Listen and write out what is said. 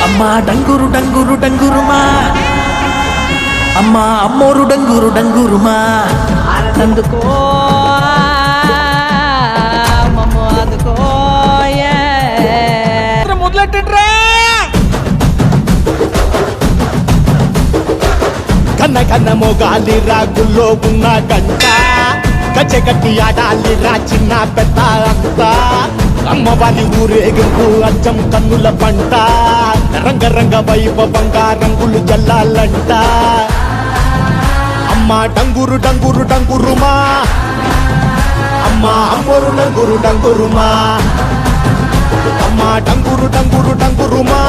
అమ్మా డంగురు డంగురు డంగురుమా అమ్మా అమ్మోరు డంగురు డంగురుమా అందుకో మమ్మ అందుకో మొదలెట్టండ్రా కన్న కన్న మొగాలి రాగుల్లో ఉన్న గంట గచ్చగట్టి ఆడాలి రా చిన్న పెద్ద అంతా అమ్మవారి ఊరేగింపు అచ్చం కన్నుల పంట రంగరంగ వైభవంగా రంగులు జల్లాలంట అమ్మ డంగురు డంగురు డంగురుమా అమ్మ అమ్మోరు డంగురు డంగురుమా అమ్మ డంగురు డంగురు డంగురుమా